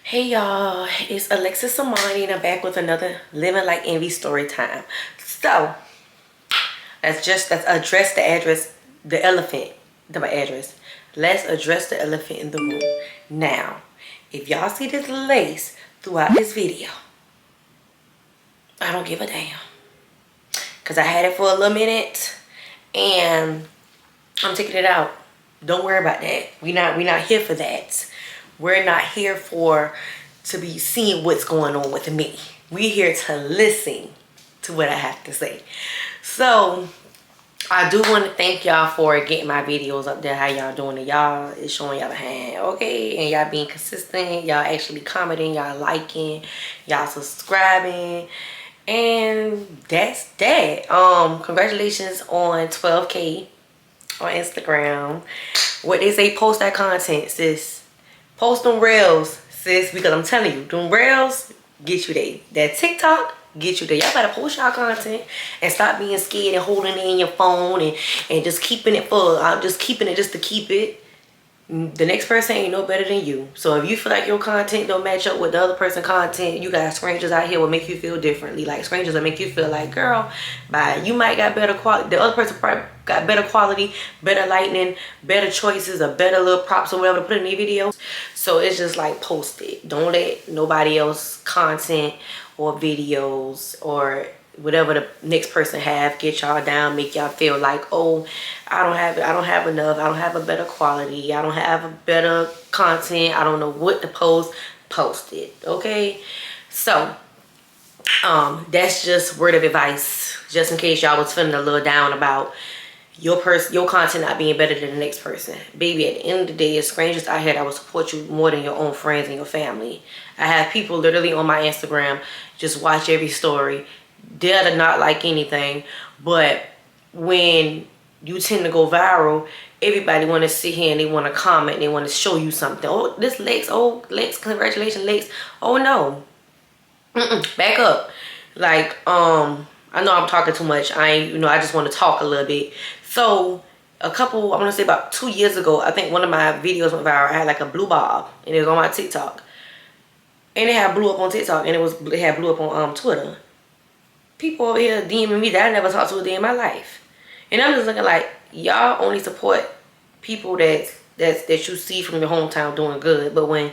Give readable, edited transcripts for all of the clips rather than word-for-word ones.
Hey y'all, it's Alexis Samani and I'm back with another Living Like Envy story time. So, let's address the elephant, my address. Let's address the elephant in the room. Now, if y'all see this lace throughout this video, I don't give a damn. Because I had it for a little minute and I'm taking it out. Don't worry about that. We're not here for that. We're not here to be seeing what's going on with me. We're here to listen to what I have to say. So I do want to thank y'all for getting my videos up there. How y'all doing it? Y'all is showing y'all the hand, okay? And y'all being consistent. Y'all actually commenting. Y'all liking. Y'all subscribing. And that's that. Congratulations on 12K on Instagram. What they say, post that content, sis. Post them reels, sis, because I'm telling you, them reels get you there. That TikTok get you there. Y'all better post y'all content and stop being scared and holding it in your phone and just keeping it full. I'm just keeping it just to keep it. The next person ain't no better than you. So if you feel like your content don't match up with the other person's content, you got strangers out here will make you feel differently. Like strangers will make you feel like, girl, bye. You might got better quality. The other person probably got better quality, better lighting, better choices, or better little props or whatever to put in their videos. So it's just like post it. Don't let nobody else content or videos or whatever the next person have get y'all down, make y'all feel like, oh, I don't have enough, I don't have a better quality, I don't have a better content, I don't know what to post it, okay? So that's just word of advice, just in case y'all was feeling a little down about your content not being better than the next person. Baby, at the end of the day, it's strangers out here that will support you more than your own friends and your family. I have people literally on my Instagram just watch every story. They'll not like anything, but when you tend to go viral, everybody want to sit here and they want to comment, they want to show you something. Oh, this Lex, oh Lex, congratulations Lex. Oh no, back up. Like I know I'm talking too much. I just want to talk a little bit. So I want to say about 2 years ago, I think one of my videos went viral. I had like a blue bob and it was on my TikTok, and it had blew up on TikTok, and it had blew up on Twitter. People over here DMing me that I never talked to a day in my life. And I'm just looking like, y'all only support people that you see from your hometown doing good. But when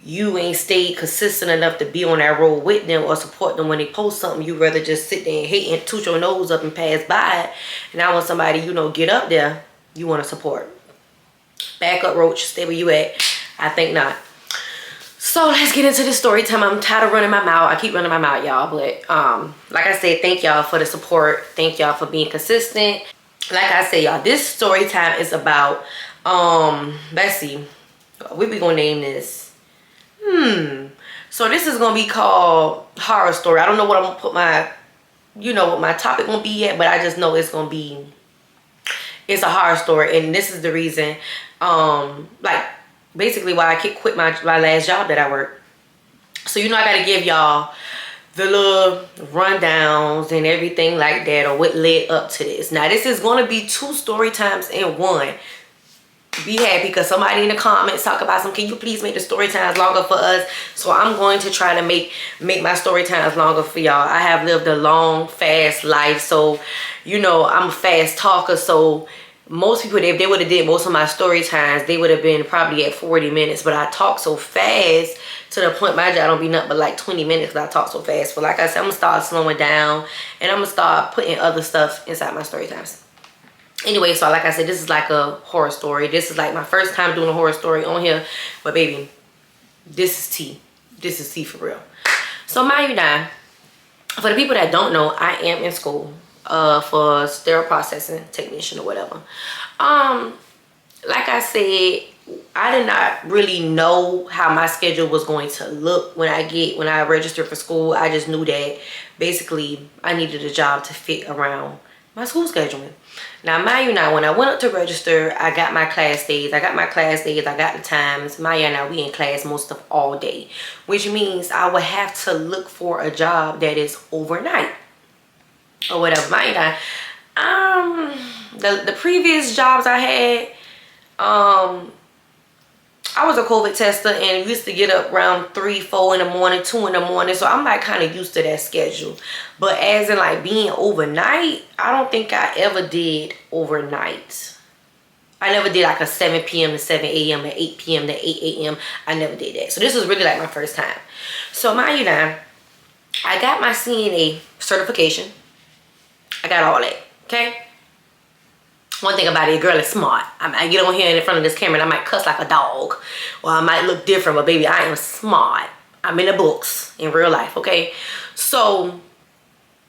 you ain't stayed consistent enough to be on that road with them or support them when they post something, you rather just sit there and hate and toot your nose up and pass by it. And now when somebody, get up there, you want to support. Back up, Roach. Stay where you at. I think not. So let's get into this story time. I'm tired of running my mouth. I keep running my mouth, y'all. But like I said, thank y'all for the support. Thank y'all for being consistent. Like I said, y'all, this story time is about, let's see. What we gonna name this? So this is gonna be called horror story. I don't know what I'm gonna put what my topic gonna be yet, but I just know it's a horror story. And this is the reason, basically why I quit my last job that I worked. So I gotta give y'all the little rundowns and everything like that, or what led up to this. Now this is gonna be 2 story times in one. Be happy because somebody in the comments talk about can you please make the story times longer for us? So I'm going to try to make my story times longer for y'all. I have lived a long, fast life, so I'm a fast talker. So most people, if they would have did most of my story times, they would have been probably at 40 minutes. But I talk so fast to the point my job don't be nothing but like 20 minutes because I talk so fast. But like I said, I'm gonna start slowing down and I'm gonna start putting other stuff inside my story times. Anyway, so like I said, this is like a horror story. This is like my first time doing a horror story on here. But baby, this is tea. This is tea for real. So mind you now, for the people that don't know, I am in school for sterile processing technician or whatever. Like I said, I did not really know how my schedule was going to look when I registered for school. I just knew that basically I needed a job to fit around my school scheduling. Now mind you now, when I went up to register, I got my class days. I got the times. Maya and I, we in class most of all day, which means I would have to look for a job that is overnight or whatever. Mind you, the previous jobs I had, I was a COVID tester and we used to get up around 3, 4 in the morning, 2 in the morning. So I'm like kind of used to that schedule. But as in like being overnight, I don't think I ever did overnight. I never did like a 7 p.m. to 7 a.m. and 8 p.m. to 8 a.m. I never did that. So this was really like my first time. So mind you now, I got my CNA certification. I got all that, okay? One thing about it, girl is smart. I get on here in front of this camera and I might cuss like a dog. Or I might look different, but baby, I am smart. I'm in the books in real life, okay? So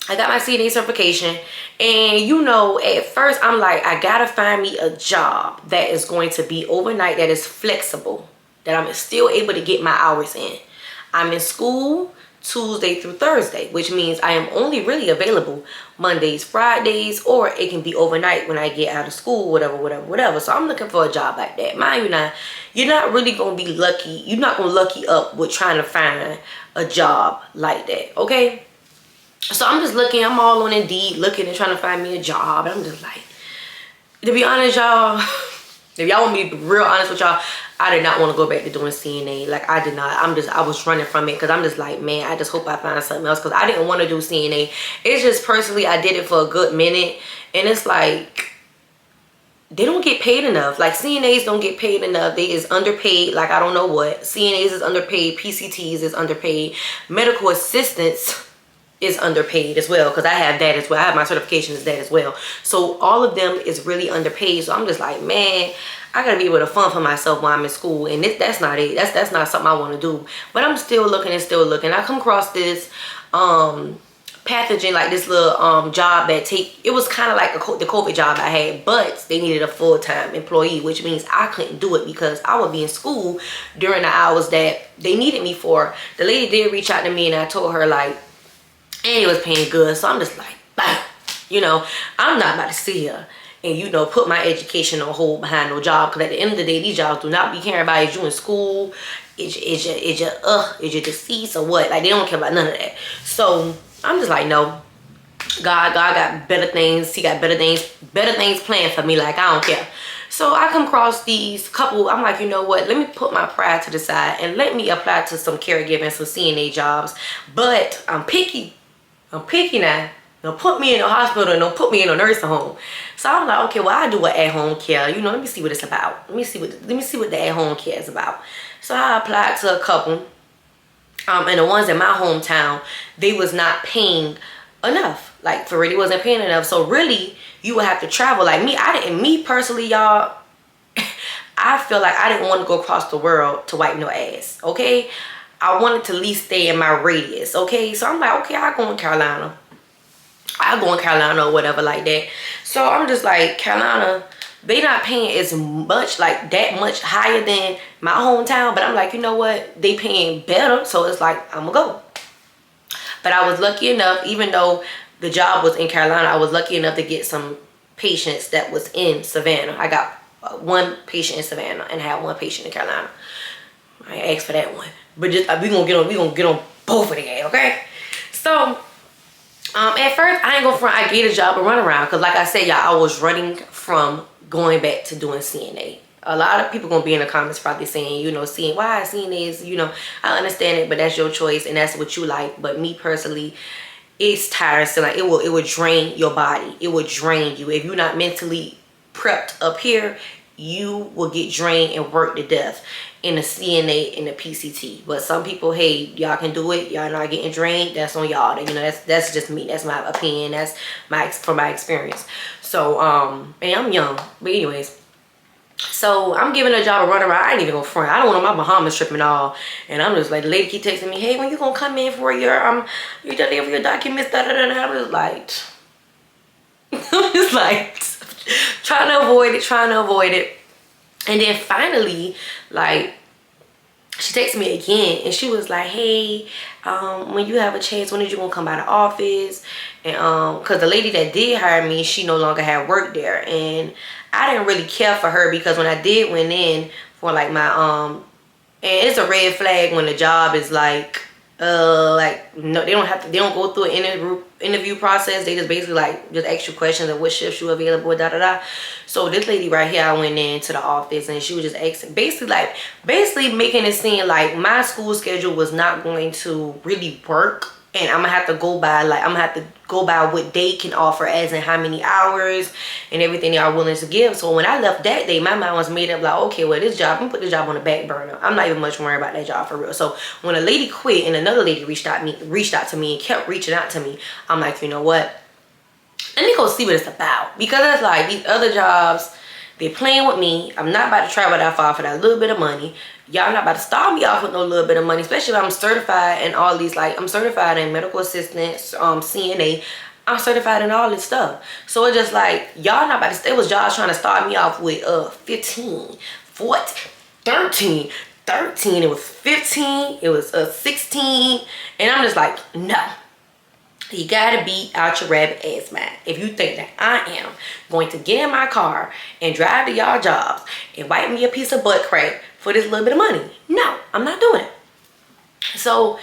I got my CNA certification, and you know, at first I'm like, I gotta find me a job that is going to be overnight, that is flexible, that I'm still able to get my hours in. I'm in school Tuesday through Thursday, which means I am only really available Mondays, Fridays, or it can be overnight when I get out of school, whatever. So I'm looking for a job like that. Mind you now, you're not really gonna be lucky. You're not gonna lucky up with trying to find a job like that, okay? So I'm just looking, I'm all on Indeed looking and trying to find me a job. And I'm just like, to be honest, y'all, if y'all want me to be real honest with y'all, I did not want to go back to doing CNA. Like, I did not. I was running from it because I'm just like, man, I just hope I find something else because I didn't want to do CNA. It's just personally, I did it for a good minute. And it's like, they don't get paid enough. Like, CNAs don't get paid enough. They is underpaid like I don't know what. CNAs is underpaid. PCTs is underpaid. Medical assistants is underpaid as well, because I have that as well. I have my certification as that as well. So all of them is really underpaid. So I'm just like, man, I gotta be able to fund for myself while I'm in school, and that's not it. That's not something I want to do. But I'm still looking and still looking. I come across this pathogen, like this little job that it was kind of like the COVID job I had, but they needed a full-time employee, which means I couldn't do it because I would be in school during the hours that they needed me for. The lady did reach out to me, and I told her like, and it was paying good. So I'm just like, bam. You know, I'm not about to sit here and, you know, put my education on hold behind no job, because at the end of the day, these jobs do not be caring about is you in school, is you deceased or what. Like, they don't care about none of that. So I'm just like, no, God got better things. He got better things planned for me. Like, I don't care. So I come across these couple, I'm like, you know what, let me put my pride to the side and let me apply to some caregiving, some CNA jobs. But I'm picky now. Don't put me in a hospital and don't put me in a nursing home. So I'm like, okay, well, I do an at-home care. You know, let me see what it's about. Let me see what the at-home care is about. So I applied to a couple. And the ones in my hometown, they was not paying enough. Like, for real, they wasn't paying enough. So really, you would have to travel. Like me personally, y'all, I feel like I didn't want to go across the world to wipe no ass, okay? I wanted to at least stay in my radius, okay? So I'm like, okay, I'll go in Carolina. I'll go in Carolina or whatever like that. So I'm just like, Carolina, they not paying as much, like that much higher than my hometown. But I'm like, you know what? They paying better. So it's like, I'm gonna go. But I was lucky enough, even though the job was in Carolina, I was lucky enough to get some patients that was in Savannah. I got one patient in Savannah and I had one patient in Carolina. I asked for that one. But just we gonna get on both of them, okay? So at first I ain't gonna front, I get a job and run around, because like I said, y'all, I was running from going back to doing CNA. A lot of people gonna be in the comments probably saying, you know, seeing why CNA is, you know, I understand it, but that's your choice and that's what you like. But me personally, it's tiresome. Like, it will drain your body. It will drain you. If you're not mentally prepped up here, you will get drained and worked to death in the CNA and the PCT. But some people, hey, y'all can do it. Y'all not getting drained. That's on y'all. You know, that's just me. That's my opinion. That's from my experience. So and I'm young, but anyways. So I'm giving a job a run around. I ain't even gonna front. I don't want my Bahamas trip and all. And I'm just like, the lady keep texting me, hey, when you gonna come in for your you deliver your documents? Da, da, da, da. I'm just like trying to avoid it. And then finally, like, she texted me again and she was like, hey, when you have a chance, when are you gonna come by the office? And because the lady that did hire me, she no longer had work there, and I didn't really care for her, because when I did went in for like my and it's a red flag when the job is like Like, no, they don't go through an interview process. They just basically like just ask you questions of what shifts you available, da da da. So this lady right here, I went into the office and she was just asking, basically making it seem like my school schedule was not going to really work, and I'm gonna have to go by what they can offer, as in how many hours and everything they are willing to give. So when I left that day, my mind was made up like, okay, well, this job, I'm gonna put this job on the back burner. I'm not even much worried about that job for real. So when a lady quit and another lady reached out to me and kept reaching out to me, I'm like, you know what? Let me go see what it's about. Because it's like these other jobs, they're playing with me. I'm not about to travel that far for that little bit of money. Y'all not about to start me off with no little bit of money, especially if I'm certified in all these, like, I'm certified in medical assistance, CNA. I'm certified in all this stuff. So it's just like, y'all not about to, it was y'all trying to start me off with 15, 14, 13. It was 15, it was 16. And I'm just like, no. You gotta be out your rabbit ass mind. If you think that I am going to get in my car and drive to y'all jobs and wipe me a piece of butt crack for this little bit of money, no, I'm not doing it. So,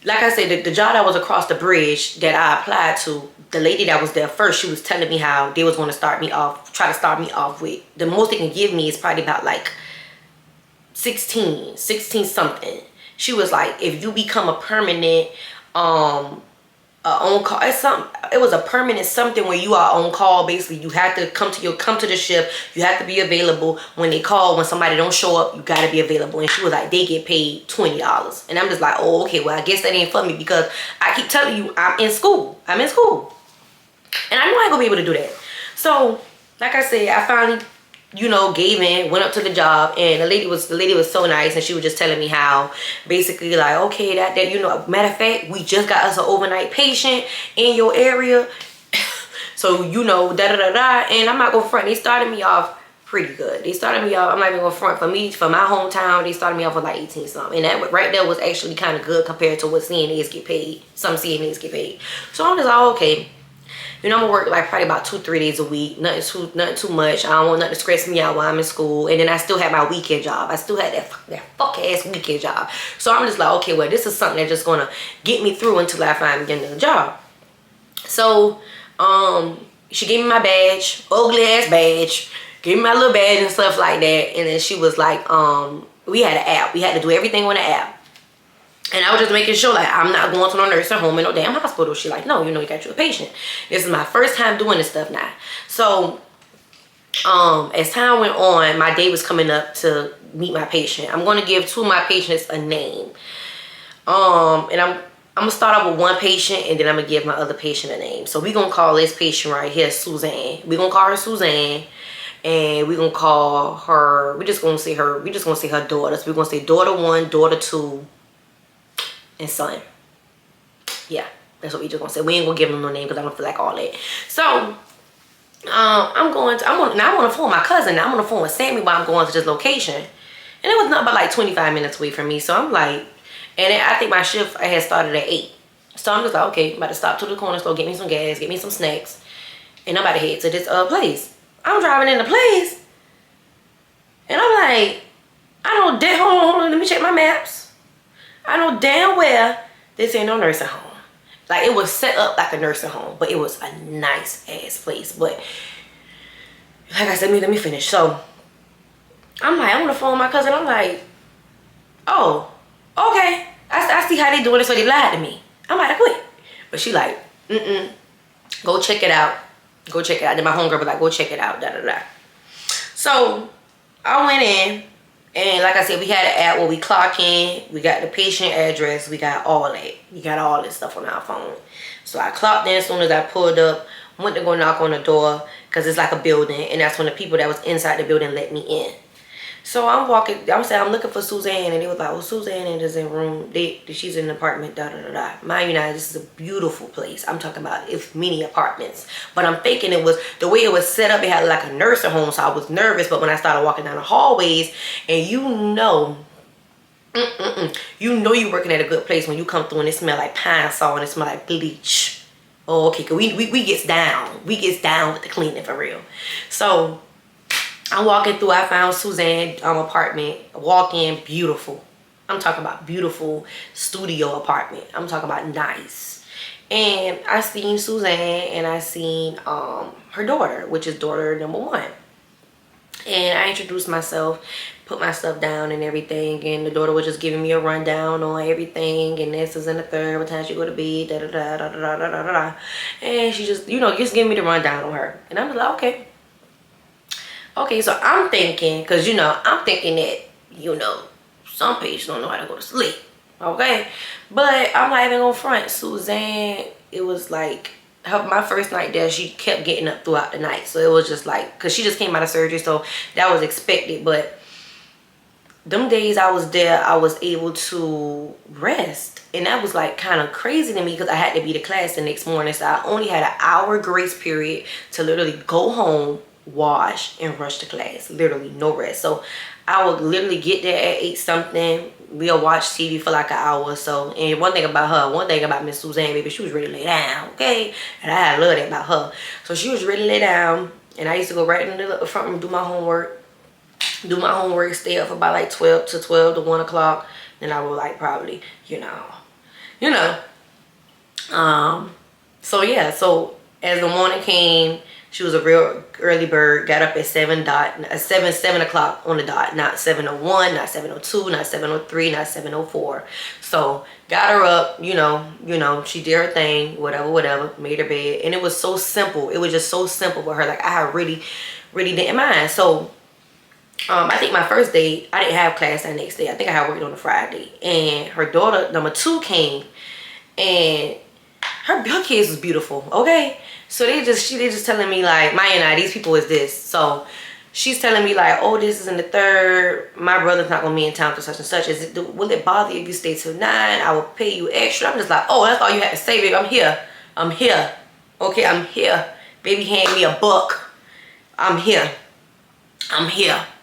like I said, the job that was across the bridge that I applied to, the lady that was there first, she was telling me how they was going to try to start me off with, the most they can give me is probably about like 16 something. She was like, if you become a permanent, on call, it was a permanent something where you are on call. Basically, you have to come to the shift. You have to be available when they call. When somebody don't show up, you gotta be available. And she was like, they get paid $20. And I'm just like, oh, okay, well, I guess that ain't for me, because I keep telling you I'm in school, and I know I ain't gonna be able to do that. So like I said, I finally, gave in, went up to the job, and the lady was so nice, and she was just telling me how basically like, okay, that matter of fact, we just got us an overnight patient in your area. So da da da da. And I'm not gonna front, they started me off pretty good. They started me off, I'm not even gonna front, for my hometown, they started me off with like 18 something, and that right there was actually kind of good compared to what CNAs get paid. Some CNAs get paid. So I'm just like, okay, I'm gonna work like probably about 2-3 days a week. Nothing too much. I don't want nothing to stress me out while I'm in school. And then I still have my weekend job. I still had that fuck ass weekend job. So I'm just like, okay, well, this is something that's just gonna get me through until I find another job. So she gave me my badge, ugly ass badge, gave me my little badge and stuff like that. And then she was like, we had an app. We had to do everything on the app. And I was just making sure, like, I'm not going to no nursing home in no damn hospital. She like, no, you got you a patient. This is my first time doing this stuff now. So, as time went on, my day was coming up to meet my patient. I'm going to give 2 of my patients a name. And I'm going to start off with one patient, and then I'm going to give my other patient a name. So, we're going to call this patient right here Suzanne. We're going to call her Suzanne. And we're going to call her, we're just going to say her daughters. We're going to say daughter 1, daughter 2. And son. Yeah, that's what we just gonna say. We ain't gonna give them no name because I don't feel like all that. So I want to phone my cousin. I'm gonna phone with Sammy while I'm going to this location. And it was not but like 25 minutes away from me. So I'm like, and I think my shift I had started at 8. So I'm just like, okay, I'm about to stop to the corner store, get me some gas, get me some snacks, and I'm about to head to this place. I'm driving in the place, and I'm like, hold on, let me check my maps. I know damn well this ain't no nursing home. Like, it was set up like a nursing home, but it was a nice ass place. But like I said, let me finish. So I'm like, I'm on the phone with my cousin. I'm like, oh, okay. I see how they doing it, so they lied to me. I'm like, I quit. But she like, go check it out. Go check it out. Then my homegirl was like, go check it out, da da da. So I went in. And like I said, we had an app where we clock in. We got the patient address. We got all that. We got all this stuff on our phone. So I clocked in as soon as I pulled up. Went to go knock on the door because it's like a building. And that's when the people that was inside the building let me in. So I'm looking for Suzanne. And they was like, well, Suzanne is in room. She's in an apartment, da da da da. Mind you now, this is a beautiful place. I'm talking about it's many apartments. But I'm thinking it was, the way it was set up, it had like a nursing home. So I was nervous. But when I started walking down the hallways, and you're working at a good place when you come through and it smell like pine saw and it smell like bleach. Oh, okay, cause we gets down. We gets down with the cleaning for real. So I'm walking through, I found Suzanne's apartment. Walk in, beautiful. I'm talking about beautiful studio apartment. I'm talking about nice. And I seen Suzanne and I seen her daughter, which is daughter number 1. And I introduced myself, put my stuff down and everything, and the daughter was just giving me a rundown on everything, and this is in the third, what time she go to bed, da da da da da da da da. And she just, you know, just giving me the rundown on her. And I'm just like, okay. Okay, so I'm thinking, because, you know, I'm thinking that, you know, some patients don't know how to go to sleep. Okay? But I'm not even gonna front. Suzanne, it was like, my first night there, she kept getting up throughout the night. So it was just like, because she just came out of surgery, so that was expected. But them days I was there, I was able to rest. And that was like kind of crazy to me because I had to be to class the next morning. So I only had an hour grace period to literally go home, wash, and rush to class. Literally no rest. So I would literally get there at 8 something. We'll watch TV for like an hour or so. And one thing about Miss Suzanne, baby, she was ready to lay down, okay? And I love that about her. So she was ready to lay down. And I used to go right in the front room, do my homework, stay up for about like 12 to 1 o'clock. Then I would like probably, you know. So yeah, so as the morning came, she was a real early bird, got up at 7 o'clock on the dot, not 7:01, not 7:02, not 7:03, not 7:04. So got her up, you know, she did her thing, whatever, made her bed. And it was so simple. It was just so simple with her. Like I really didn't mind. So I think my first day, I didn't have class that next day. I think I had worked on a Friday. And her daughter, number 2, came. And her kids was beautiful, okay? So they just telling me like, Maya, these people is this. So she's telling me like, oh, this is in the third. My brother's not gonna be in town for such and such. Will it bother you if you stay till 9? I will pay you extra. I'm just like, oh, that's all you had to say, baby. I'm here. Okay, I'm here. Baby, hand me a buck. I'm here.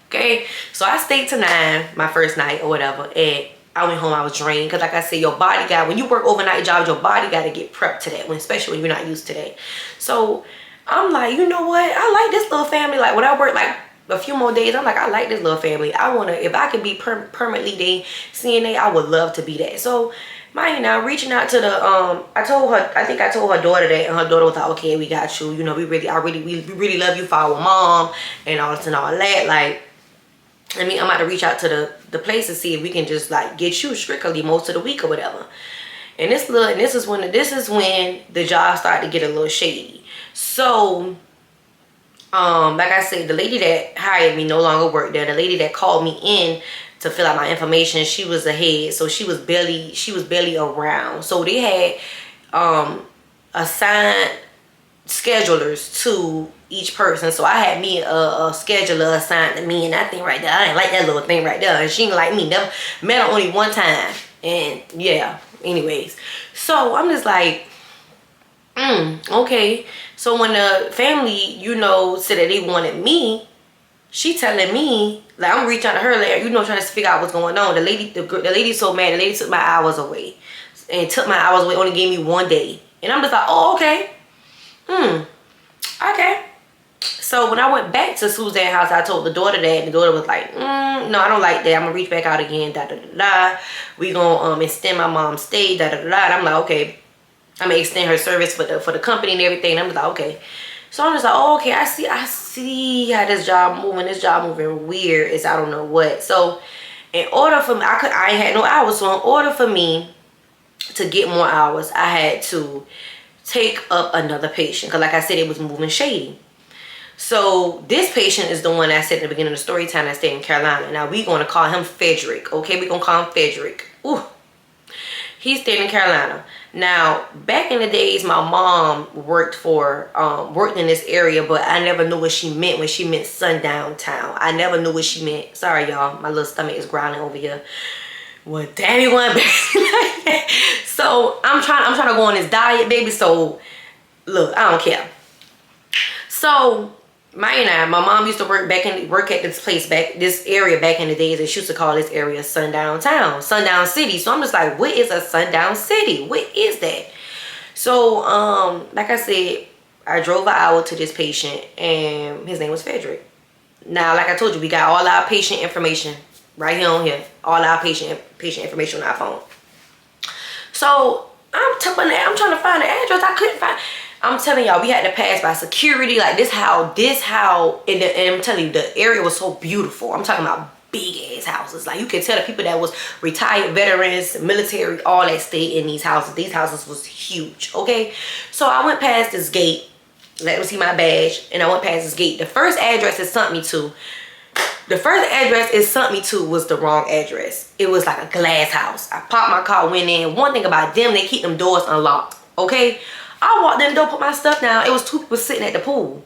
Okay, so I stayed till 9 my first night or whatever, and I went home. I was drained because, like I said, your body got, when you work overnight jobs, your body got to get prepped to that, especially when you're not used to that. So I'm like, you know what? I like this little family. Like when I work like a few more days, I'm like, I like this little family. I wanna, if I could be permanently day CNA, I would love to be that. So now reaching out to the I told her daughter that, and her daughter was like, okay, we got you. You know, we really love you for our mom and all this and all that. Like, I mean, I'm about to reach out to the place to see if we can just like get you strictly most of the week or whatever. And this is when the job started to get a little shady. So like I said, the lady that hired me no longer worked there. The lady that called me in to fill out my information, she was the head, so she was barely around. So they had assigned schedulers to each person. So I had me a scheduler assigned to me, and that thing right there, I didn't like that little thing right there. And she didn't like me. Never met her only one time. And yeah, anyways. So I'm just like, okay. So when the family, you know, said that they wanted me, she telling me, like, I'm reaching out to her, like, you know, trying to figure out what's going on. The lady's so mad. The lady took my hours away. Only gave me 1 day. And I'm just like, oh, okay. Okay. So when I went back to Suzanne's house, I told the daughter that, and the daughter was like, no, I don't like that. I'm gonna reach back out again, da da da da. We gonna extend my mom's stay, da da da da. And I'm like, okay. I'm gonna extend her service for the company and everything. And I'm just like, okay. So I'm just like, oh, okay, I see how this job moving weird as I don't know what. So in order for me, I ain't had no hours. So in order for me to get more hours, I had to take up another patient. Because like I said, it was moving shady. So this patient is the one I said at the beginning of the story time that stayed in Carolina. Now we're going to call him Frederick. Okay, we're going to call him Frederick. Ooh. He stayed in Carolina. Now, back in the days, my mom worked in this area, but I never knew what she meant when she meant sundown town. I never knew what she meant. Sorry, y'all. My little stomach is growling over here. Well, damn, you want back. So I'm trying to go on this diet, baby. So look, I don't care. So my mom used to work at this area back in the days, and she used to call this area sundown town, sundown city. So I'm just like, what is a sundown city? What is that? So like I said, I drove an hour to this patient, and his name was Frederick. Now, like I told you, we got all our patient information Right here on here. All our patient information on our phone. So I'm trying to find the address. I couldn't find. I'm telling y'all, we had to pass by security. Like and I'm telling you, the area was so beautiful. I'm talking about big ass houses. Like you can tell the people that was retired veterans, military, all that stayed in these houses. These houses was huge. Okay, so I went past this gate. Let me see my badge, and I went past this gate. The first address it sent me to was the wrong address. It was like a glass house. I popped my car, went in. One thing about them, they keep them doors unlocked. Okay, I walked in the door, put my stuff down. It was 2 people sitting at the pool.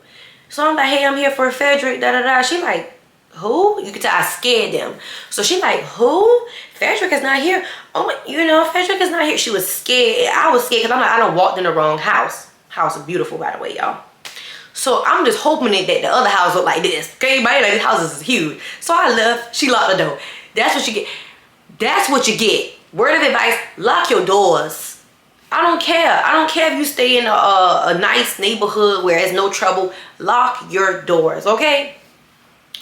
So I'm like, hey, I'm here for Frederick, da da da. She like, who? You can tell I scared them. So she like, who? Frederick is not here. Oh, Frederick is not here. She was scared. I was scared because I'm like, I done walked in the wrong house. House is beautiful, by the way, y'all. So I'm just hoping that the other house look like this. Okay, my like, this house is huge. So I left. She locked the door. That's what you get. That's what you get. Word of advice: lock your doors. I don't care. I don't care if you stay in a nice neighborhood where there's no trouble. Lock your doors, okay?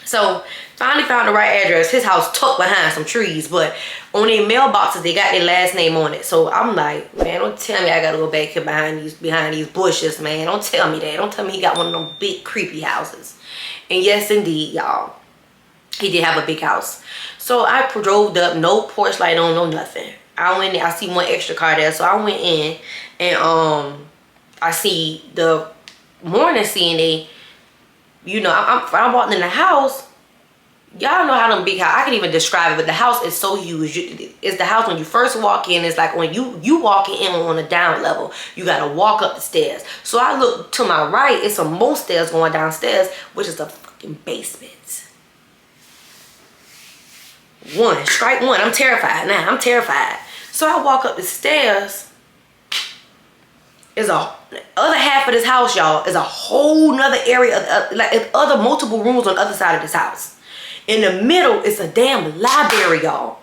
So finally found the right address. His house tucked behind some trees, but on their mailboxes they got their last name on it. So I'm like, man, don't tell me I gotta go back here behind these bushes, man. Don't tell me that. Don't tell me he got one of them big creepy houses. And yes, indeed, y'all, he did have a big house. So I drove up, no porch light on, no nothing. I went in, I see one extra car there, so I went in and I see the morning CNA. I walked in the house. Y'all know how them big house, I can even describe it, but the house is so huge. It's the house when you first walk in. It's like when you walking in on a down level, you gotta walk up the stairs. So I look to my right, it's some more stairs going downstairs, which is a fucking basement. Strike one. I'm terrified now. I'm terrified. So I walk up the stairs. The other half of this house, y'all, is a whole nother area of other multiple rooms on the other side of this house. In the middle is a damn library, y'all.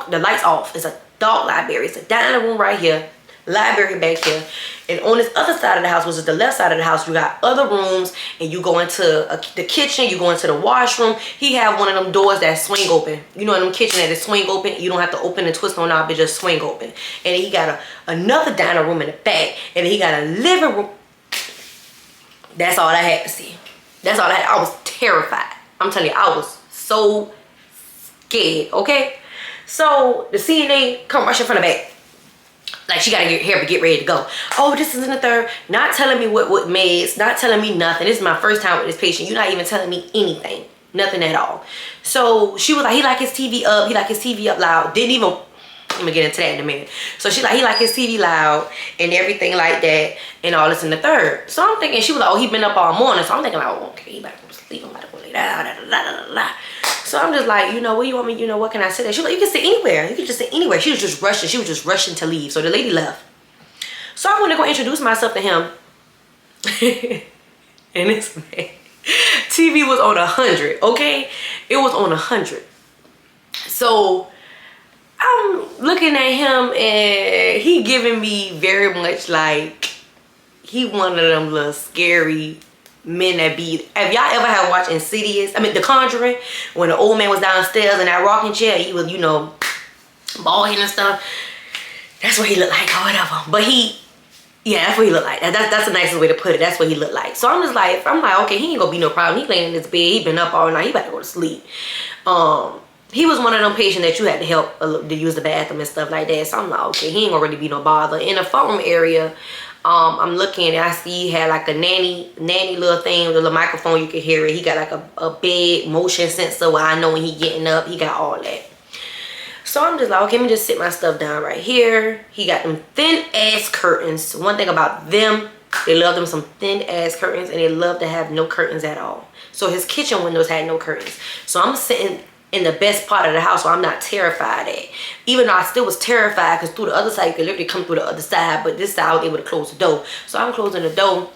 The lights off. It's a dark library. It's a dining room right here, library back here, and on this other side of the house, which is the left side of the house, you got other rooms, and you go into the kitchen, you go into the washroom. He have one of them doors that swing open. You know, in them kitchen that is swing open. You don't have to open and twist on knob, it just swing open. And then he got another dining room in the back, and then he got a living room. That's all I had to see. That's all I had. I was terrified. I'm telling you, I was so scared. Okay, so the CNA come rushing from the back. Like she gotta get ready to go. Oh, this is in the third. Not telling me what meds. Not telling me nothing. This is my first time with this patient. You're not even telling me anything. Nothing at all. So she was like, he like his TV up. He like his TV up loud. Didn't even. I'm gonna get into that in a minute. So she like, he like his TV loud and everything like that and all this in the third. So I'm thinking, she was like, oh, he been up all morning. So I'm thinking like, oh, okay, he about to go to sleep. I'm about to go lay down. So I'm just like, where you want me, what can I sit there? She was like, you can sit anywhere. You can just sit anywhere. She was just rushing. She was just rushing to leave. So the lady left. So I went to go introduce myself to him. And this man, TV was on 100, okay? It was on 100. So I'm looking at him and he giving me very much like he one of them little scary men that be. Have y'all ever had watched Insidious? I mean, The Conjuring, when the old man was downstairs in that rocking chair, he was, bald head and stuff. That's what he looked like, or whatever. But that's what he looked like. That's the nicest way to put it. That's what he looked like. So I'm like, okay, he ain't gonna be no problem. He laying in his bed. He been up all night. He about to go to sleep. He was one of them patients that you had to help to use the bathroom and stuff like that. So I'm like, okay, he ain't gonna really be no bother. In the front room area, I'm looking and I see he had like a nanny little thing with a little microphone. You can hear it. He got like a bed motion sensor where I know when he getting up. He got all that. So I'm just like, okay, let me just sit my stuff down right here. He got them thin ass curtains. One thing about them, they love them some thin ass curtains, and they love to have no curtains at all. So his kitchen windows had no curtains. So I'm sitting in the best part of the house, so I'm not terrified at. Even though I still was terrified, because through the other side, you could literally come through the other side, but this side I was able to close the door. So I'm closing the door,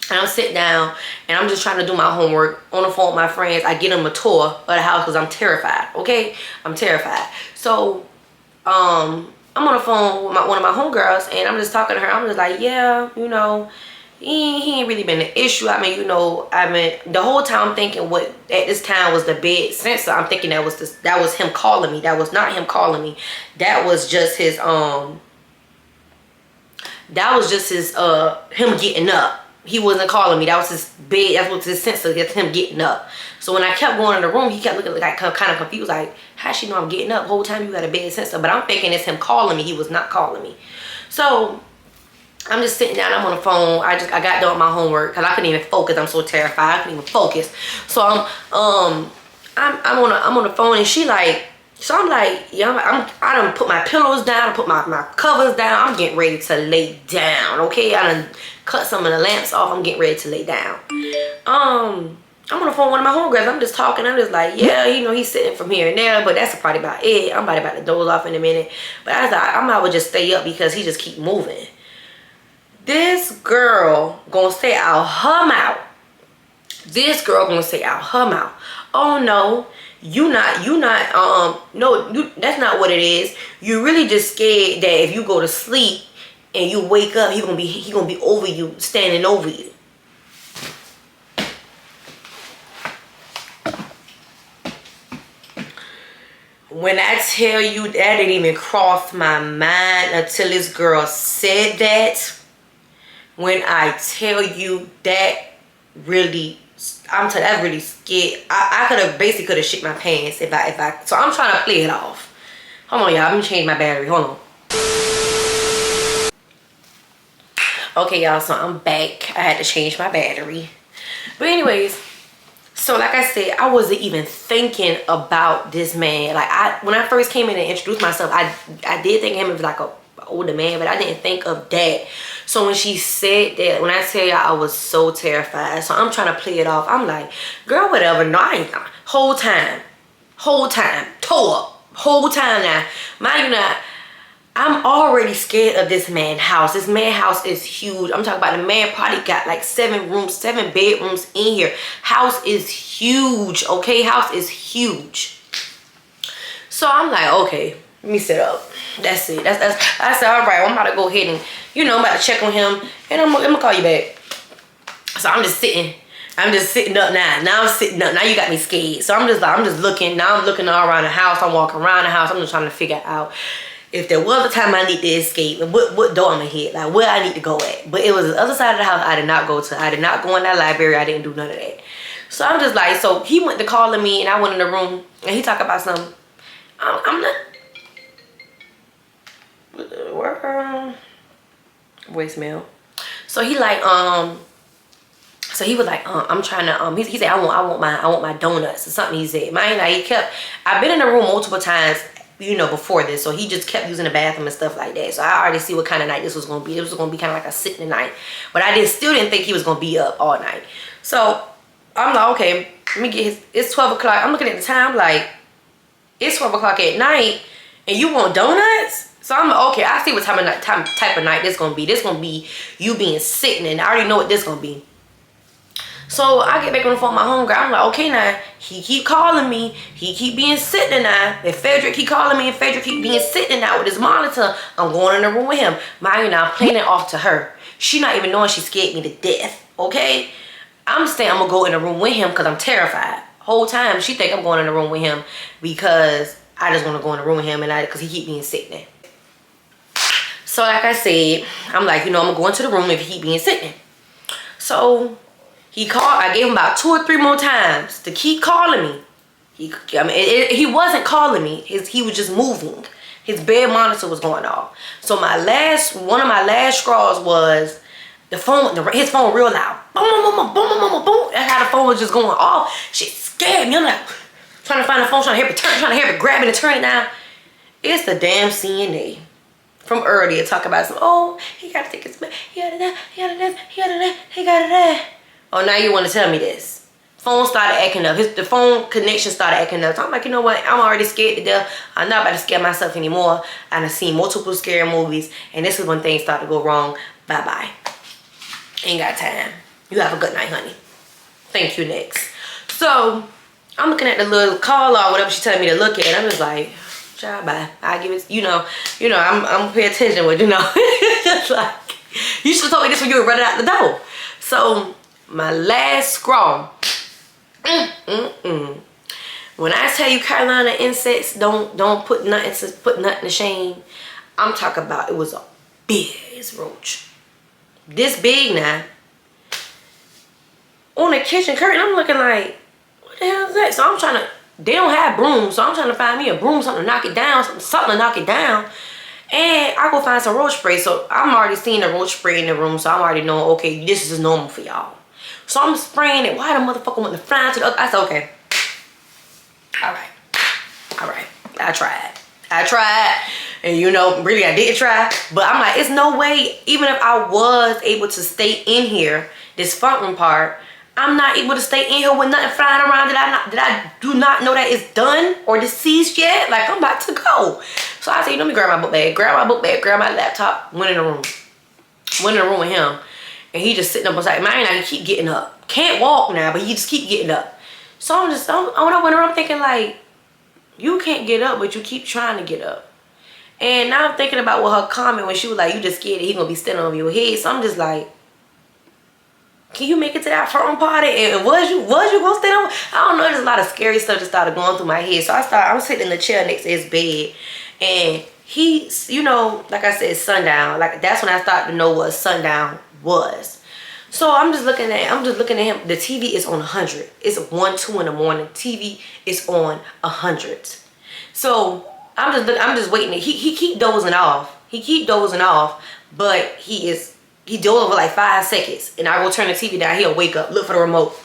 and I'm sitting down, and I'm just trying to do my homework on the phone with my friends. I get them a tour of the house because I'm terrified, okay? I'm terrified. So, I'm on the phone with one of my homegirls, and I'm just talking to her. I'm just like, yeah, he ain't really been an issue. I mean, you know, I mean, the whole time I'm thinking what at this time was the bed sensor. I'm thinking that was him calling me. That was not him calling me. That was just his him getting up. He wasn't calling me. That was his bed. That was his sensor. That's him getting up. So when I kept going in the room, he kept looking like kind of confused, like, how she know I'm getting up? The whole time you got a bed sensor. But I'm thinking it's him calling me. He was not calling me. So I'm just sitting down. I'm on the phone. I got done with my homework because I couldn't even focus. I'm so terrified. I couldn't even focus. So I'm on the phone, and she like. So I'm like, yeah, I done put my pillows down, I put my covers down. I'm getting ready to lay down, okay? I done cut some of the lamps off. I'm getting ready to lay down. I'm on the phone with one of my homegirls. I'm just talking. I'm just like, yeah, you know, he's sitting from here and there, but that's probably about it. I'm about to doze off in a minute. But I was like, I might well just stay up because he just keep moving. This girl gonna say out her mouth. This girl gonna say out her mouth, oh no. That's not what it is. You really just scared that if you go to sleep and you wake up, he gonna be over you, standing over you. When I tell you that didn't even cross my mind until this girl said that. When I tell you that really, that's really scared. I could have shit my pants if I. So I'm trying to play it off. Hold on, y'all. I'm gonna change my battery. Hold on. Okay, y'all. So I'm back. I had to change my battery. But anyways, so like I said, I wasn't even thinking about this man. Like when I first came in and introduced myself, I did think of him as like a older man, but I didn't think of that. So when she said that, when I tell y'all, I was so terrified. So I'm trying to play it off. I'm like, girl, whatever. No, I ain't. Whole time, toe up, whole time now. Mind you not, I'm already scared of this man's house. This man's house is huge. I'm talking about the man probably got like 7 bedrooms in here. House is huge, okay? House is huge. So I'm like, okay, let me sit up. That's it. I said, all right, I'm about to go ahead and, you know, I'm about to check on him, and I'm gonna call you back. So I'm just sitting up now. Now I'm sitting up. Now you got me scared. So I'm just looking. Now I'm looking all around the house. I'm walking around the house. I'm just trying to figure out if there was a time I need to escape, and what door I'm gonna hit, like where I need to go at. But it was the other side of the house I did not go to. I did not go in that library. I didn't do none of that. So I'm just like, so he went to calling me, and I went in the room, and he talked about something. I'm not. Voicemail. So he like so he was like I'm trying to he said I want my donuts or something. He said I've been in the room multiple times, you know, before this, so he just kept using the bathroom and stuff like that. So I already see what kind of night this was gonna be. It was gonna be kind of like a sitting night, but I still didn't think he was gonna be up all night. So I'm like, okay, let me get it's 12 o'clock. I'm looking at the time, like it's 12 o'clock at night and you want donuts? So I'm like, okay, I see what type of night this gonna be. This gonna be you being sitting, and I already know what this gonna be. So I get back on the phone with my homegirl. I'm like, okay, now he keep calling me. He keep being sitting now. And Frederick keep calling me, and Frederick keep being sitting now with his monitor. I'm going in the room with him. Mind you, now I'm playing it off to her. She not even knowing she scared me to death. Okay, I'm saying I'm gonna go in the room with him because I'm terrified. Whole time she think I'm going in the room with him because I just want to go in the room with him, and because he keep being sitting there. So like I said, I'm like, you know, I'm gonna go into the room if he being sitting. So he called. I gave him about 2 or 3 more times to keep calling me. He wasn't calling me. He was just moving. His bed monitor was going off. So one of my last straws was the phone. His phone real loud. Boom, boom, boom, boom, boom, boom, boom. That's how the phone was just going off. Shit scared me. I'm like trying to find the phone, trying to help it grab it and turn it down. It's the damn CNA. From earlier, talk about some, oh, he gotta take his, he got it. Oh, now you want to tell me this. Phone started acting up. The phone connection started acting up. So I'm like, you know what? I'm already scared to death. I'm not about to scare myself anymore. I've seen multiple scary movies, and this is when things start to go wrong. Bye-bye. Ain't got time. You have a good night, honey. Thank you, next. So, I'm looking at the little call or whatever she telling me to look at. I'm just like, child, bye. I give it, you know, I'm pay attention with, you know. Just like, you should have told me this when you were running out the door. So my last scrawl. When I tell you Carolina insects don't put nothing to shame, I'm talking about it was a big ass roach. This big now. On the kitchen curtain, I'm looking like, what the hell is that? So I'm trying to, they don't have brooms, so I'm trying to find me a broom, something to knock it down, something to knock it down. And I go find some roach spray. So I'm already seeing the roach spray in the room, so I'm already knowing, okay, this is normal for y'all. So I'm spraying it. Why the motherfucker want to fly to the other? I said, okay. All right. I tried. And you know, really I didn't try. But I'm like, it's no way, even if I was able to stay in here, this front room part, I'm not able to stay in here with nothing flying around that I do not know that it's done or deceased yet. Like, I'm about to go. So I said, let me grab my book bag, grab my laptop, went in the room with him. And he just sitting up beside me. He keep getting up. Can't walk now, but he just keep getting up. So I went around thinking like, you can't get up, but you keep trying to get up. And now I'm thinking about what her comment when she was like, you just scared that he gonna be standing over your head. So I'm just like, can you make it to that front party? And was you gonna stand over? I don't know, there's a lot of scary stuff just started going through my head. So I was sitting in the chair next to his bed, and he's, you know, like I said, sundown. Like, that's when I started to know what sundown was. So I'm just looking at him. The TV is on 100. It's 1, 2 in the morning. TV is on 100. So I'm just waiting. He keep dozing off. But he dozed over like 5 seconds. And I go turn the TV down. He'll wake up, look for the remote,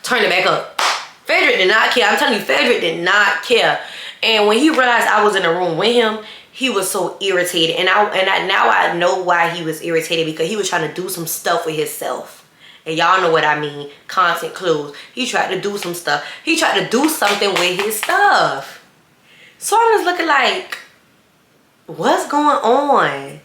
turn it back up. Frederick did not care. I'm telling you, Frederick did not care. And when he realized I was in the room with him, he was so irritated. And now I know why he was irritated, because he was trying to do some stuff with himself. And y'all know what I mean. Content clues. He tried to do some stuff. He tried to do something with his stuff. So I'm just looking like, what's going on?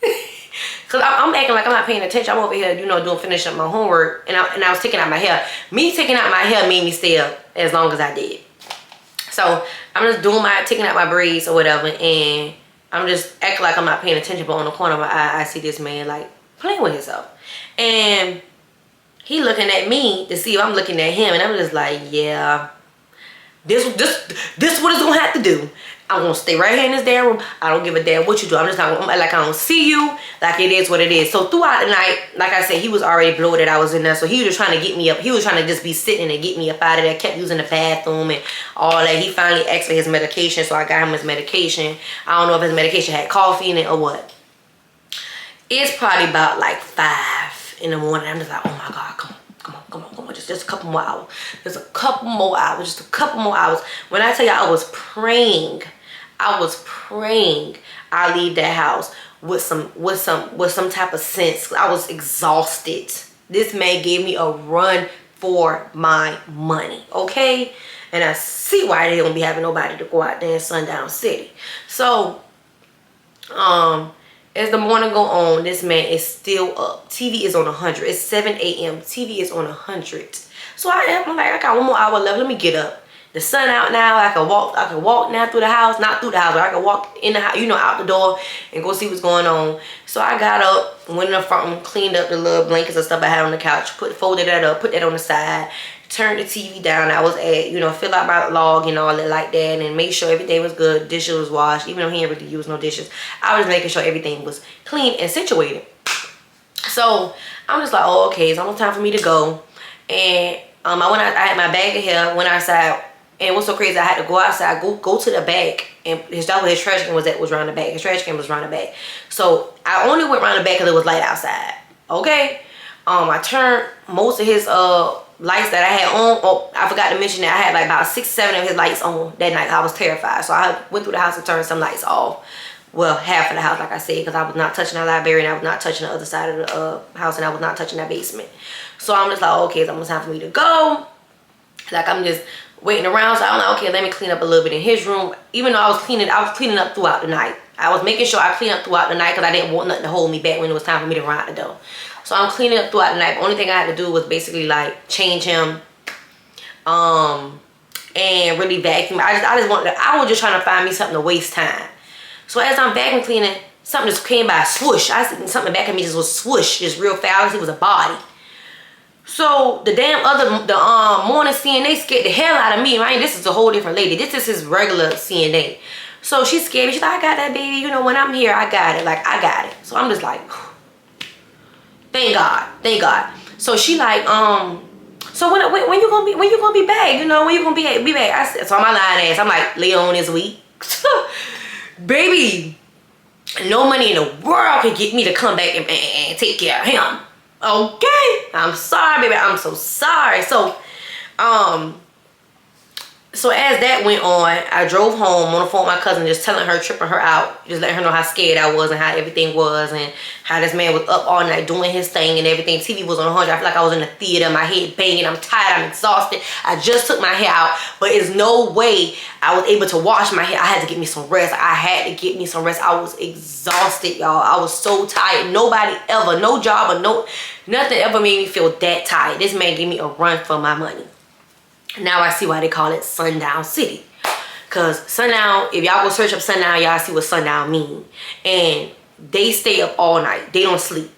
Because I'm acting like I'm not paying attention. I'm over here, you know, finishing up my homework. And I was taking out my hair. Me taking out my hair made me stay up as long as I did. So I'm just taking out my braids or whatever, and I'm just acting like I'm not paying attention, but on the corner of my eye, I see this man like playing with himself. And he looking at me to see if I'm looking at him, and I'm just like, yeah, this what it's gonna have to do. I'm gonna stay right here in this damn room. I don't give a damn what you do. I'm just not like, I don't see you. Like, it is what it is. So throughout the night, like I said, he was already bloated. I was in there, so he was just trying to get me up. He was trying to just be sitting and get me up out of there. Kept using the bathroom and all that. He finally asked for his medication, so I got him his medication. I don't know if his medication had coffee in it or what. It's probably about like 5 in the morning. I'm just like, oh my God, come on. Just a couple more hours. Just a couple more hours. When I tell you I was praying I leave that house with some type of sense. I was exhausted. This man gave me a run for my money, okay? And I see why they don't be having nobody to go out there in Sundown City. So as the morning go on, this man is still up. TV is on 100. It's 7 a.m. TV is on 100. So I'm like, I got 1 more hour left. Let me get up. The sun out now. I can walk now through the house. Not through the house, but I can walk in the house, you know, out the door and go see what's going on. So I got up, went in the front room, cleaned up the little blankets and stuff I had on the couch, folded that up, put that on the side, turned the TV down. I was at, you know, fill out my log and all that like that, and make sure everything was good. Dishes was washed, even though he didn't really use no dishes. I was making sure everything was clean and situated. So I'm just like, oh, okay, it's almost time for me to go. And I had my bag of hair, went outside. And what's so crazy, I had to go outside, go to the back, and his trash can was around the back. His trash can was around the back. So I only went around the back because it was light outside. Okay? I turned most of his lights that I had on. Oh, I forgot to mention that I had like about 6, 7 of his lights on that night. I was terrified. So I went through the house and turned some lights off. Well, half of the house, like I said, because I was not touching the library, and I was not touching the other side of the house, and I was not touching that basement. So I'm just like, okay, it's almost time for me to go. Like, I'm just waiting around. So I'm like, okay, let me clean up a little bit in his room. Even though I was cleaning up throughout the night. I was making sure I cleaned up throughout the night because I didn't want nothing to hold me back when it was time for me to run out the door. So I'm cleaning up throughout the night. The only thing I had to do was basically like change him, and really vacuum. I was just trying to find me something to waste time. So as I'm vacuum cleaning, something just came by, swoosh. I see something back at me just was swoosh, just real fast. It was a body. So the damn morning CNA scared the hell out of me, right? This is a whole different lady. This is his regular CNA. So she scared me. She's like, I got that, baby. You know, when I'm here, I got it. Like, I got it. So I'm just like, thank God, thank God. So she like, so when you gonna be back? You know, when you gonna be back? I said, so my lying ass, I'm like, later on this week, baby. No money in the world could get me to come back and take care of him. Okay, I'm sorry, baby. I'm so sorry. So as that went on, I drove home on the phone with my cousin, just telling her, tripping her out, just letting her know how scared I was and how everything was, and how this man was up all night doing his thing and everything. TV was on 100. I feel like I was in the theater, my head banging. I'm tired. I'm exhausted. I just took my hair out, but there's no way I was able to wash my hair. I had to get me some rest. I had to get me some rest. I was exhausted, y'all. I was so tired. Nobody ever, no job or nothing ever made me feel that tired. This man gave me a run for my money. Now I see why they call it Sundown City. Because Sundown, if y'all go search up Sundown, y'all see what Sundown mean. And they stay up all night. They don't sleep.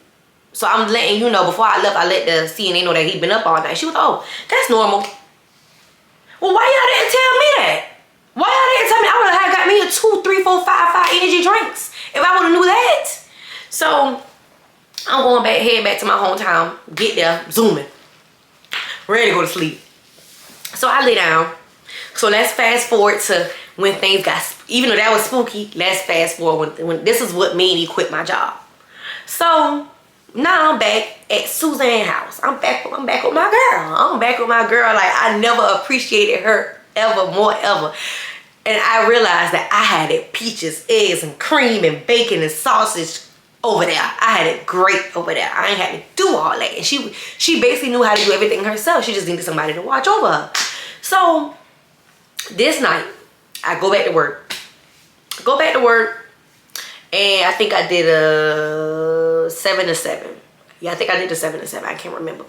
So I'm letting you know, before I left, I let the CNA know that he'd been up all night. She was, oh, that's normal. Well, why y'all didn't tell me that? Why y'all didn't tell me? I would have got me a 2, 3, 4, 5 energy drinks if I would have knew that. So I'm going back, head back to my hometown, get there, zooming, ready to go to sleep. So I lay down. So let's fast forward to when things got, even though that was spooky, let's fast forward when this is what made me quit my job. So now I'm back at Suzanne's house. I'm back with my girl. I'm back with my girl. Like, I never appreciated her ever more ever. And I realized that I had it peaches, eggs, and cream, and bacon, and sausage over there. I had it great over there. I ain't had to do all that. And she basically knew how to do everything herself. She just needed somebody to watch over her. So this night, I go back to work. And I think I did a 7 to 7. Yeah, I think I did a 7 to 7. I can't remember.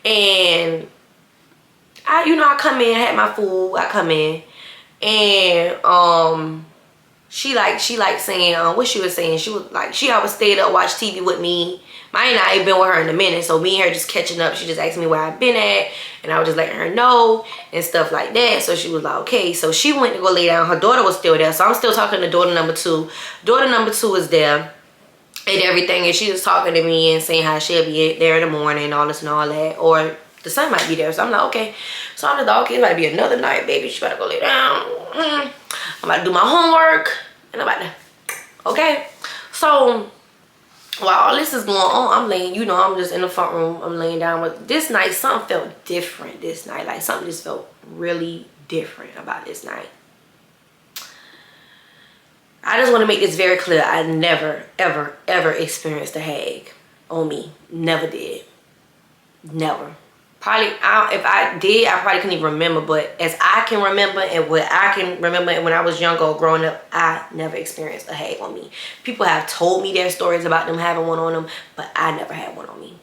And I come in, I had my food. I come in, and she like saying what she was saying. She was like, she always stayed up, watch TV with me. I ain't been with her in a minute, so me and her just catching up. She just asked me where I've been at, and I was just letting her know and stuff like that. So she was like, okay. So she went to go lay down. Her daughter was still there, so I'm still talking to daughter number 2. Daughter number 2 is there and everything, and she was talking to me and saying how she'll be there in the morning, all this and all that, or the son might be there. So I'm like, okay. So I'm just like, okay, it might be another night, baby. She better go lay down. I'm about to do my homework, and I'm about to, okay. So while all this is going on, I'm laying, I'm just in the front room. I'm laying down. With this night, something felt different this night. Like, something just felt really different about this night. I just want to make this very clear. I never, ever, ever experienced a hag on me. Never did. Never. Probably, if I did, I probably couldn't even remember. But as I can remember, and what I can remember when I was younger or growing up, I never experienced a hag on me. People have told me their stories about them having one on them, but I never had one on me.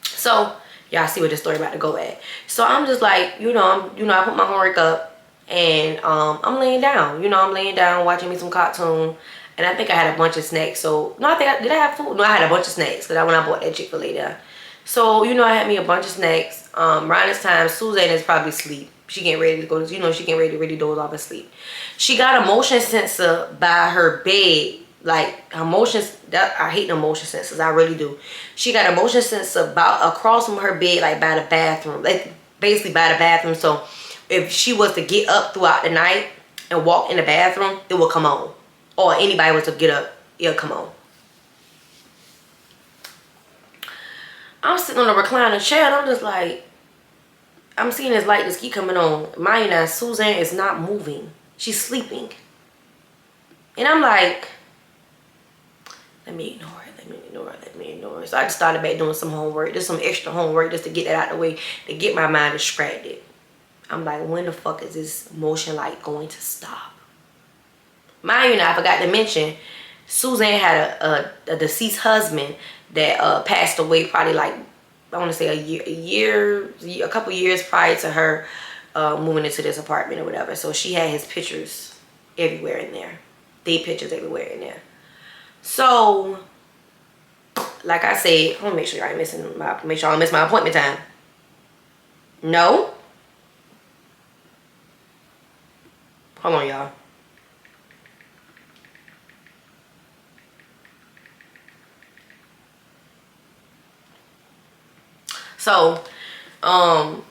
So y'all see where this story about to go at. So I'm just like, I put my homework up, and I'm laying down. I'm laying down watching me some cartoon, and I think I had a bunch of snacks. So no, did I have food? No, I had a bunch of snacks because when I bought that Chick-fil-A there. So, I had me a bunch of snacks. Around this time, Suzanne is probably asleep. She getting ready to go, she getting ready to really doze off and sleep. She got a motion sensor by her bed. Like, her motions, I hate the motion sensors, I really do. She got a motion sensor across from her bed, like by the bathroom. Like, basically by the bathroom. So, if she was to get up throughout the night and walk in the bathroom, it will come on. Or anybody was to get up, it'll come on. I'm sitting on a recliner chair, and I'm just like, I'm seeing this light just keep coming on. Mind you now, Suzanne is not moving. She's sleeping. And I'm like, let me ignore it. So I just started back doing some homework, just some extra homework, just to get that out of the way, to get my mind distracted. I'm like, when the fuck is this motion light going to stop? Mind you now, I forgot to mention, Suzanne had a deceased husband that passed away probably like, I want to say a couple years prior to her moving into this apartment or whatever. So she had his pictures everywhere in there. They pictures everywhere in there. So, like I said, I'm gonna make sure I ain't missing make sure I don't miss my appointment time. No. Hold on, y'all. So, I'm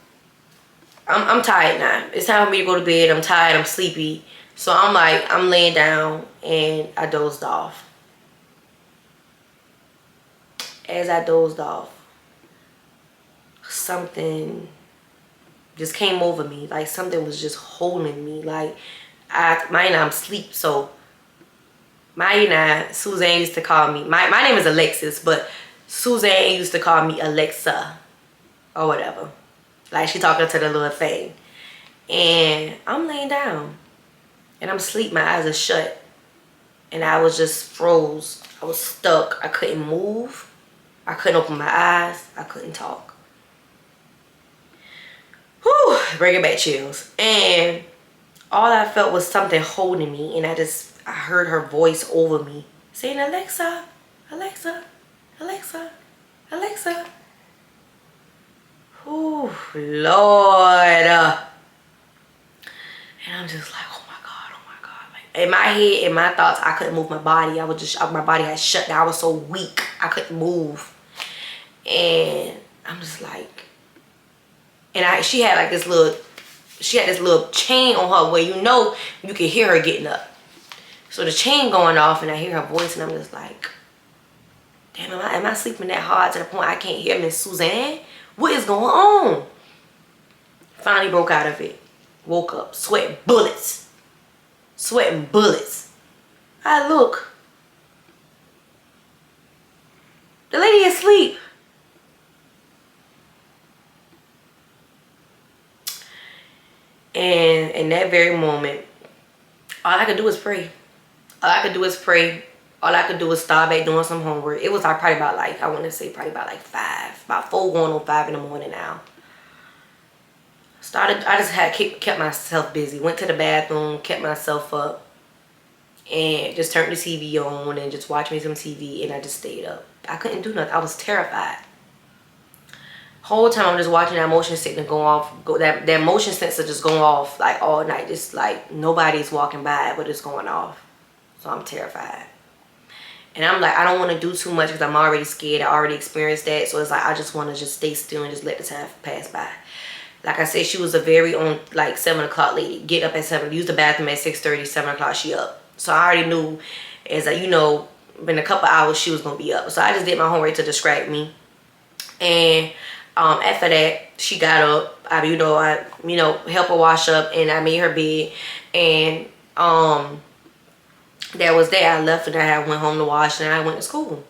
tired now. It's time for me to go to bed. I'm tired. I'm sleepy. So I'm laying down and I dozed off. As I dozed off, something just came over me. Like something was just holding me. Like I'm asleep. So Suzanne used to call me. My name is Alexis, but Suzanne used to call me Alexa or whatever. Like she talking to the little thing. And I'm laying down and I'm asleep. My eyes are shut. And I was just froze. I was stuck. I couldn't move. I couldn't open my eyes. I couldn't talk. Whew, bringing back chills. And all I felt was something holding me. And I heard her voice over me saying, Alexa, Alexa, Alexa, Alexa. Oh, Lord. And I'm just like, oh my God. Like, in my head, in my thoughts, I couldn't move my body. My body had shut down. I was so weak. I couldn't move. And I'm just like, she had this little chain on her where you can hear her getting up. So the chain going off and I hear her voice and I'm just like, damn, am I sleeping that hard to the point I can't hear Miss Suzanne? What is going on? Finally broke out of it. Woke up, sweating bullets. Sweating bullets. I look. The lady is asleep. And in that very moment, all I could do was pray. All I could do was pray. All I could do was start back doing some homework. It was like probably about like, I want to say probably about like 5. About 4 going on 5 in the morning now. I just had kept myself busy. Went to the bathroom, kept myself up. And just turned the TV on and just watched me some TV. And I just stayed up. I couldn't do nothing. I was terrified. Whole time I'm just watching that motion sensor go off. That motion sensor just going off like all night. Just like nobody's walking by, but it's going off. So I'm terrified. And I'm like, I don't want to do too much because I'm already scared. I already experienced that. So it's like, I just want to just stay still and just let the time pass by. Like I said, she was a very on like 7 o'clock lady. Get up at 7, use the bathroom at 6:30, 7 o'clock she up. So I already knew as in a couple hours she was going to be up. So I just did my homework to distract me. And after that, she got up. I helped her wash up and I made her bed. And that was that. I left and I went home to wash and I went to school.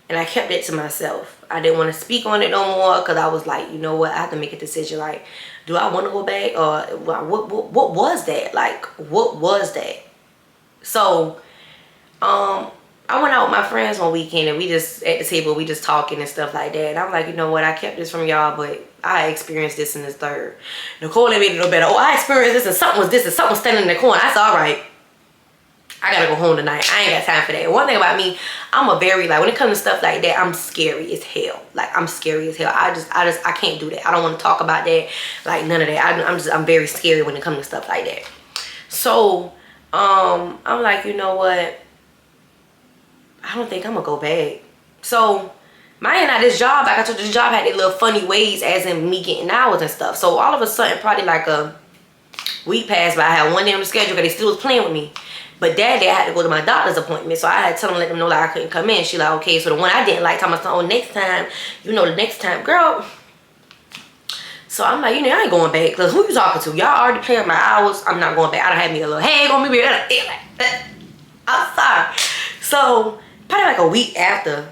And I kept it to myself. I didn't want to speak on it no more because I was like, you know what? I have to make a decision. Like, do I want to go back or what was that? Like, what was that? So, I went out with my friends one weekend and we just at the table, we just talking and stuff like that. And I'm like, you know what? I kept this from y'all, but I experienced this in this third. Nicole made it a little better. Oh, I experienced this and something was standing in the corner. I said, all right. I gotta go home tonight. I ain't got time for that. And one thing about me, I'm a very, like, when it comes to stuff like that, I'm scary as hell. Like, I'm scary as hell. I can't do that. I don't want to talk about that. Like, none of that. I'm very scary when it comes to stuff like that. So, I'm like, you know what? I don't think I'm gonna go back. So, this job, like I told you, this job had these little funny ways as in me getting hours and stuff. So, all of a sudden, probably like a week passed by. I had one day on the schedule because they still was playing with me. But that day I had to go to my doctor's appointment. So I had to tell them, let them know like I couldn't come in. She like, okay. So the one I didn't like, talking about, oh, next time, the next time, girl. So I'm like, I ain't going back. Because who you talking to? Y'all already paying my hours. I'm not going back. I done had me a little, hey, gonna be I'm sorry. So probably like a week after,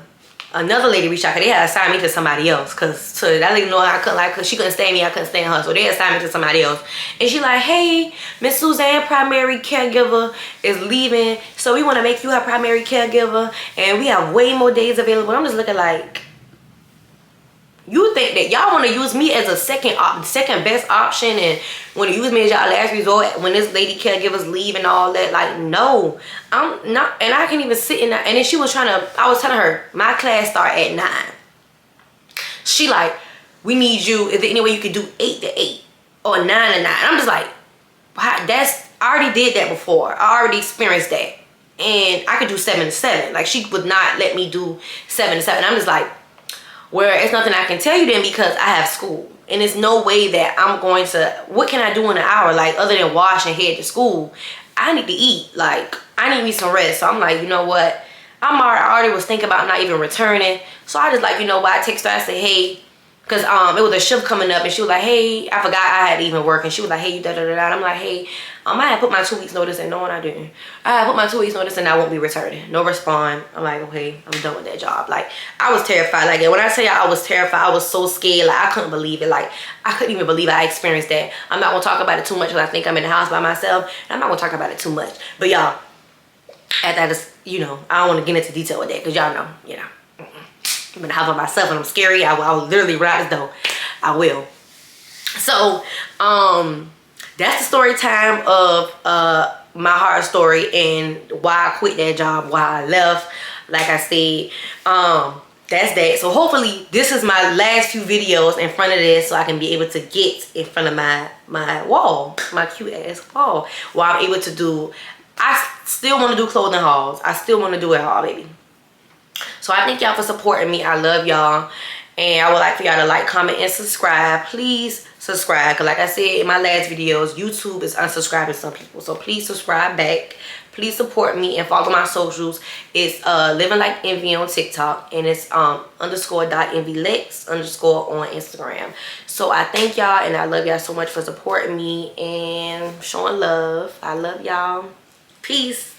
another lady reached out because they had assigned me to somebody else. Because that lady know I couldn't because she couldn't stand me, I couldn't stand her. So they assigned me to somebody else. And she like, hey, Miss Suzanne, primary caregiver, is leaving. So we want to make you our primary caregiver. And we have way more days available. I'm just looking like, You think that y'all want to use me as a second best option and want to use me as y'all last resort when this lady caregivers leave and all that? Like, no, I'm not. And I can't even sit in that. And then she was trying to, I was telling her, my class start at 9. She like, we need you. Is there any way you could do 8 to 8 or 9 to 9? I'm just like, wow, I already did that before. I already experienced that. And I could do 7 to 7. Like, she would not let me do 7 to 7. I'm just like, well, it's nothing I can tell you then because I have school. And there's no way that I'm going to, what can I do in an hour? Like, other than wash and head to school, I need to eat. Like, I need me some rest. So I'm like, you know what? I already was thinking about not even returning. So I just like, you know what? I text her, I said, hey, because it was a shift coming up, and she was like, hey, I forgot I had to even work. And she was like, hey, you da-da-da-da. And I'm like, hey, I had put my 2 weeks notice in. No, I didn't. I had put my 2 weeks notice and I won't be returning. No respond. I'm like, okay, I'm done with that job. Like, I was terrified. Like, when I say I was terrified, I was so scared. Like, I couldn't believe it. Like, I couldn't even believe I experienced that. I'm not going to talk about it too much because I think I'm in the house by myself. And I'm not going to talk about it too much. But y'all, at that is, you know, I don't want to get into detail with that because y'all know, you know. I'm in the house by myself and I'm scary. I will literally rise though. I will. So, that's the story time of my horror story and why I quit that job, why I left. Like I said, that's that. So hopefully this is my last few videos in front of this so I can be able to get in front of my wall, my cute ass wall, while I'm able to do, I still want to do clothing hauls. I still want to do it all, baby. So I thank y'all for supporting me. I love y'all. And I would like for y'all to like, comment, and subscribe. Please subscribe. Because like I said in my last videos, YouTube is unsubscribing some people. So please subscribe back. Please support me and follow my socials. It's Living Like Envy on TikTok. And it's _.envylex_ on Instagram. So I thank y'all and I love y'all so much for supporting me and showing love. I love y'all. Peace.